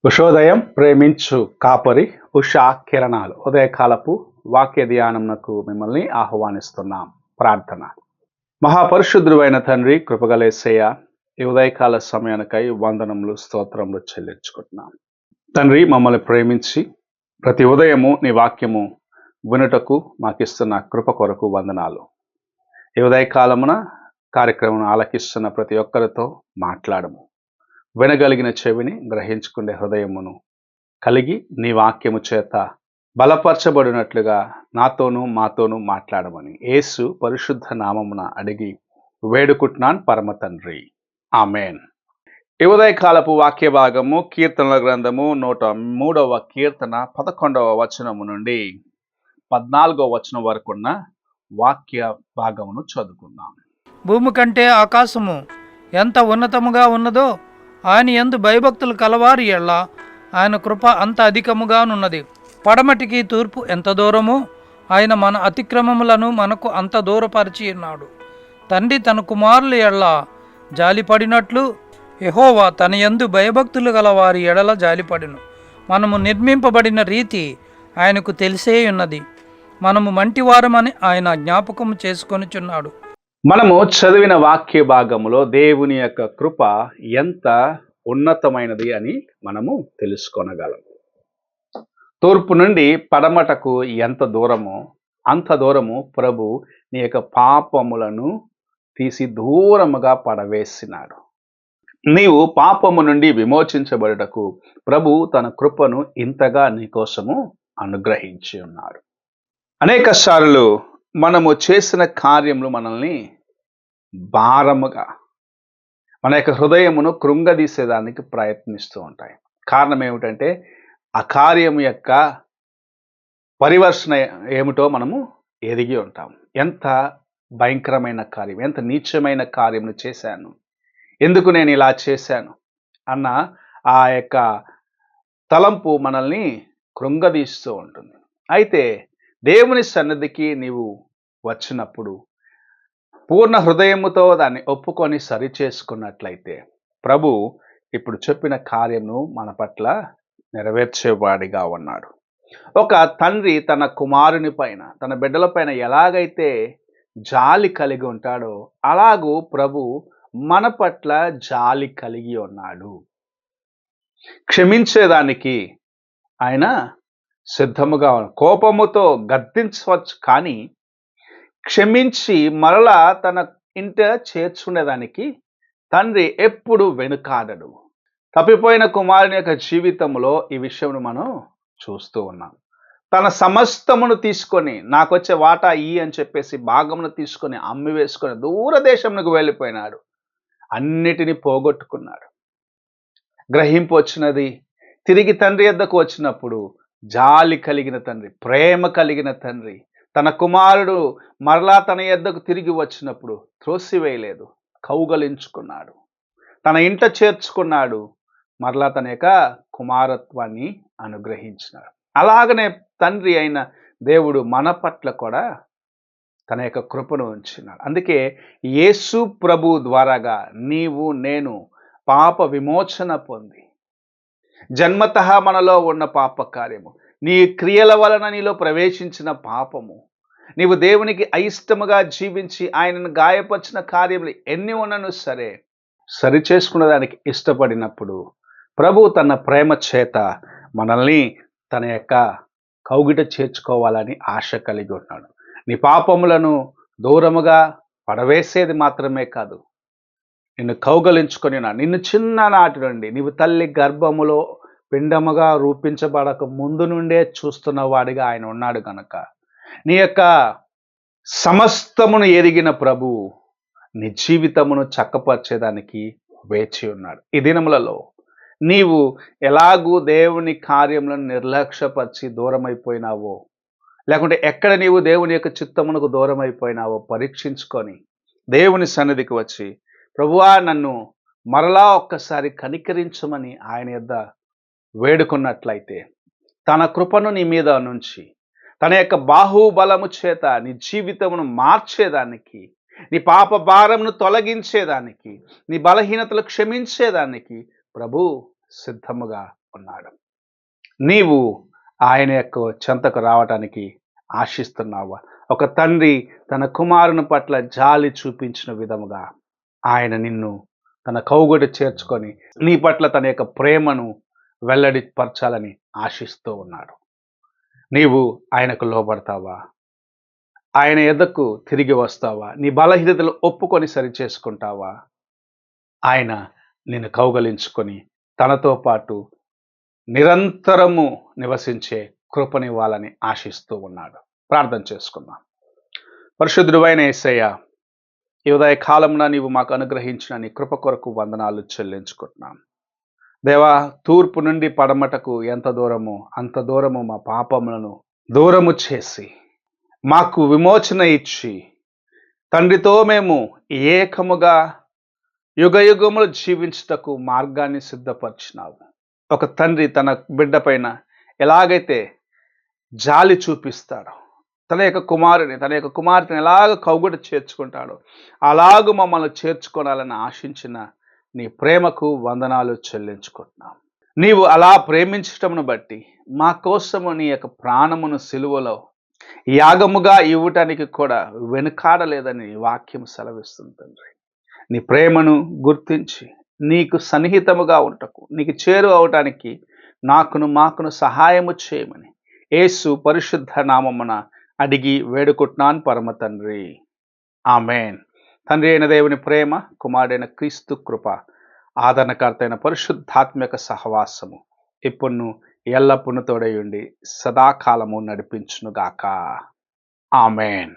ఉషోదయం ప్రేమించు కాపరి ఉషా కిరణాలు ఉదయకాలపు వాక్య ధ్యానమునకు మిమ్మల్ని ఆహ్వానిస్తున్నాం. ప్రార్థన. మహాపరిశుద్ధుడైన తండ్రి, కృపగలేసయ్య, ఈ ఉదయకాల సమయానికై వందనములు స్తోత్రములు చెల్లించుకుంటున్నాం. తండ్రి, మమ్మల్ని ప్రేమించి ప్రతి ఉదయము నీ వాక్యము వినుటకు మాకిస్తున్న కృప కొరకు వందనాలు. ఈ ఉదయకాలమున కార్యక్రమం ఆలకిస్తున్న ప్రతి ఒక్కరితో మాట్లాడము. వినగలిగిన చెవిని, గ్రహించుకునే హృదయమును కలిగి నీ వాక్యము చేత బలపరచబడినట్లుగా నాతోనూ మాతోనూ మాట్లాడమని యేసు పరిశుద్ధ నామమున అడిగి వేడుకుంటున్నాను పరమ తండ్రి, ఆమెన్. ఈ ఉదయకాలపు వాక్య భాగము కీర్తనల గ్రంథము 103వ కీర్తన 11వ వచనము నుండి 14వ వచనం వరకు ఉన్న వాక్య భాగమును చదువుకుందాం. భూమి కంటే ఆకాశము ఎంత ఉన్నతముగా ఉన్నదో ఆయన యందు భయభక్తులు కలవారి ఎళ్ళ ఆయన కృప అంత అధికముగానున్నది. పడమటికి తూర్పు ఎంత దూరమో ఆయన మన అతిక్రమములను మనకు అంత దూరపరిచి ఉన్నాడు. తండ్రి తన కుమారుల ఎళ్ళ జాలిపడినట్లు యెహోవా తన యందు భయభక్తులు గలవారి ఎడల జాలిపడిను. మనము నిర్మింపబడిన రీతి ఆయనకు తెలిసే ఉన్నది. మనము మంటివారమని ఆయన జ్ఞాపకము చేసుకొనిచున్నాడు. మనము చదివిన వాక్య భాగములో దేవుని యొక్క కృప ఎంత ఉన్నతమైనది అని మనము తెలుసుకొనగలం. తూర్పు నుండి పడమటకు ఎంత దూరమో అంత దూరము ప్రభు నీ యొక్క పాపములను తీసి దూరముగా పడవేసినాడు. నీవు పాపము నుండి విమోచించబడుటకు ప్రభు తన కృపను ఇంతగా నీకోసము అనుగ్రహించి ఉన్నాడు. అనేక సార్లు మనము చేసిన కార్యములు మనల్ని భారముగా మన యొక్క హృదయమును కృంగదీసేదానికి ప్రయత్నిస్తూ ఉంటాయి. కారణం ఏమిటంటే ఆ కార్యము యొక్క పరివర్షణ ఏమిటో మనము ఎరిగి ఉంటాం. ఎంత భయంకరమైన కార్యం, ఎంత నీచమైన కార్యమును చేశాను, ఎందుకు నేను ఇలా చేశాను అన్న ఆ యొక్క తలంపు మనల్ని కృంగదీస్తూ ఉంటుంది. అయితే దేవుని సన్నిధికి నీవు వచ్చినప్పుడు పూర్ణ హృదయముతో దాన్ని ఒప్పుకొని సరి చేసుకున్నట్లయితే ప్రభు ఇప్పుడు చెప్పిన కార్యమును మన పట్ల నెరవేర్చేవాడిగా ఉన్నాడు. ఒక తండ్రి తన కుమారుని పైన, తన బిడ్డల పైన ఎలాగైతే జాలి కలిగి ఉంటాడో అలాగూ ప్రభు మన పట్ల జాలి కలిగి ఉన్నాడు. క్షమించేదానికి ఆయన సిద్ధముగా ఉన్నాడు. కోపముతో గద్దించవచ్చు, కానీ క్షమించి మరలా తన ఇంట చేర్చుకునేదానికి తండ్రి ఎప్పుడు వెనుకాడడు. తప్పిపోయిన కుమారుని యొక్క జీవితంలో ఈ విషయం మనం చూస్తూ ఉన్నాం. తన సమస్తమును తీసుకొని నాకొచ్చే వాటా అని చెప్పేసి భాగమును తీసుకొని అమ్మి వేసుకొని దూరదేశంకు వెళ్ళిపోయినాడు. అన్నిటినీ పోగొట్టుకున్నాడు. గ్రహింపు వచ్చినది. తిరిగి తండ్రి యొద్దకు వచ్చినప్పుడు జాలి కలిగిన తండ్రి, ప్రేమ కలిగిన తండ్రి తన కుమారుడు మరలా తన యొద్దకు తిరిగి వచ్చినప్పుడు త్రోసివేయలేదు, కౌగలించుకున్నాడు, తన ఇంట చేర్చుకున్నాడు, మరలా తన యొక్క కుమారత్వాన్ని అనుగ్రహించినాడు. అలాగనే తండ్రి అయిన దేవుడు మన పట్ల కూడా తన యొక్క కృపను ఉంచినాడు. అందుకే యేసు ప్రభు ద్వారాగా నీవు నేను పాప విమోచన పొంది, జన్మతః మనలో ఉన్న పాప కార్యము, నీ క్రియల వలన నీలో ప్రవేశించిన పాపము, నీవు దేవునికి అయిష్టముగా జీవించి ఆయనను గాయపరిచిన కార్యములు ఎన్ని ఉన్నను సరే సరి చేసుకునేదానికి ఇష్టపడినప్పుడు ప్రభు తన ప్రేమ చేత మనల్ని తన యొక్క కౌగిట చేర్చుకోవాలని ఆశ కలిగి ఉన్నాడు. నీ పాపములను దూరముగా పడవేసేది మాత్రమే కాదు, నిన్ను కౌగలించుకొని నిన్ను చిన్ననాటి నుండి నీవు తల్లి గర్భములో పిండముగా రూపించబడక ముందు నుండే చూస్తున్న వాడిగా ఆయన ఉన్నాడు కనుక నీ యొక్క సమస్తమును ఎరిగిన ప్రభు నీ జీవితమును చక్కపరిచేదానికి వేచి ఉన్నాడు. ఈ దినములలో నీవు ఎలాగూ దేవుని కార్యములను నిర్లక్ష్యపరిచి దూరమైపోయినావో, లేకుంటే ఎక్కడ నీవు దేవుని యొక్క చిత్తమునకు దూరమైపోయినావో పరీక్షించుకొని దేవుని సన్నిధికి వచ్చి, ప్రభువా నన్ను మరలా ఒక్కసారి కనికరించమని ఆయన యొద్ద వేడుకున్నట్లయితే తన కృపను నీ మీద నుంచి తన యొక్క బాహుబలము చేత నీ జీవితమును మార్చేదానికి, నీ పాప భారమును తొలగించేదానికి, నీ బలహీనతలు క్షమించేదానికి ప్రభు సిద్ధముగా ఉన్నాడు. నీవు ఆయన యొక్క చెంతకు రావటానికి ఆశిస్తున్నావా? ఒక తండ్రి తన కుమారుని పట్ల జాలి చూపించిన విధముగా ఆయన నిన్ను తన కౌగుడు చేర్చుకొని నీ పట్ల తన యొక్క ప్రేమను వెల్లడిపరచాలని ఆశిస్తూ ఉన్నాడు. నీవు ఆయనకు లోబడతావా? ఆయన ఎద్దకు తిరిగి వస్తావా? నీ బలహీనతలు ఒప్పుకొని సరిచేసుకుంటావా? ఆయన నిన్ను కౌగలించుకొని తనతో పాటు నిరంతరము నివసించే కృపనివ్వాలని ఆశిస్తూ ఉన్నాడు. ప్రార్థన చేసుకుందాం. పరిశుద్ధుడైన యేసయ్య, ఈ ఉదయ కాలంన నీవు మాకు అనుగ్రహించిన నీ కృప కొరకు వందనాలు చెల్లించుకుంటున్నాం. దేవా, తూర్పు నుండి పడమటకు ఎంత దూరమో అంత దూరము మా పాపములను దూరము చేసి మాకు విమోచన ఇచ్చి తండ్రితో మేము ఏకముగా యుగయుగములు జీవించుటకు మార్గాన్ని సిద్ధపరిచినావు. ఒక తండ్రి తన బిడ్డ పైన ఎలాగైతే జాలి చూపిస్తాడో, తన యొక్క కుమార్తెను ఎలాగ కౌగుట చేర్చుకుంటాడో అలాగూ మమ్మల్ని చేర్చుకోవాలని ఆశించిన నీ ప్రేమకు వందనాలు చెల్లించుకుంటున్నాం. నీవు అలా ప్రేమించటమును బట్టి మా కోసము నీ యొక్క ప్రాణమును సిలువలో యాగముగా ఇవ్వటానికి కూడా వెనుకాడలేదని వాక్యం సెలవిస్తుంది తండ్రి. నీ ప్రేమను గుర్తించి నీకు సన్నిహితముగా ఉంటకు, నీకు చేరు అవటానికి మాకును సహాయము చేయమని యేసు పరిశుద్ధ నామమున అడిగి వేడుకుంటున్నాను పరమ తండ్రి. ఆమేన్. తండ్రి అయిన దేవుని ప్రేమ, కుమారుడైన క్రీస్తు కృప, ఆదరణకర్త అయిన పరిశుద్ధాత్మక సహవాసము ఇప్పుడు ఎల్లప్పుడూ తోడై ఉండి సదాకాలము నడిపించునుగాక. ఆమేన్.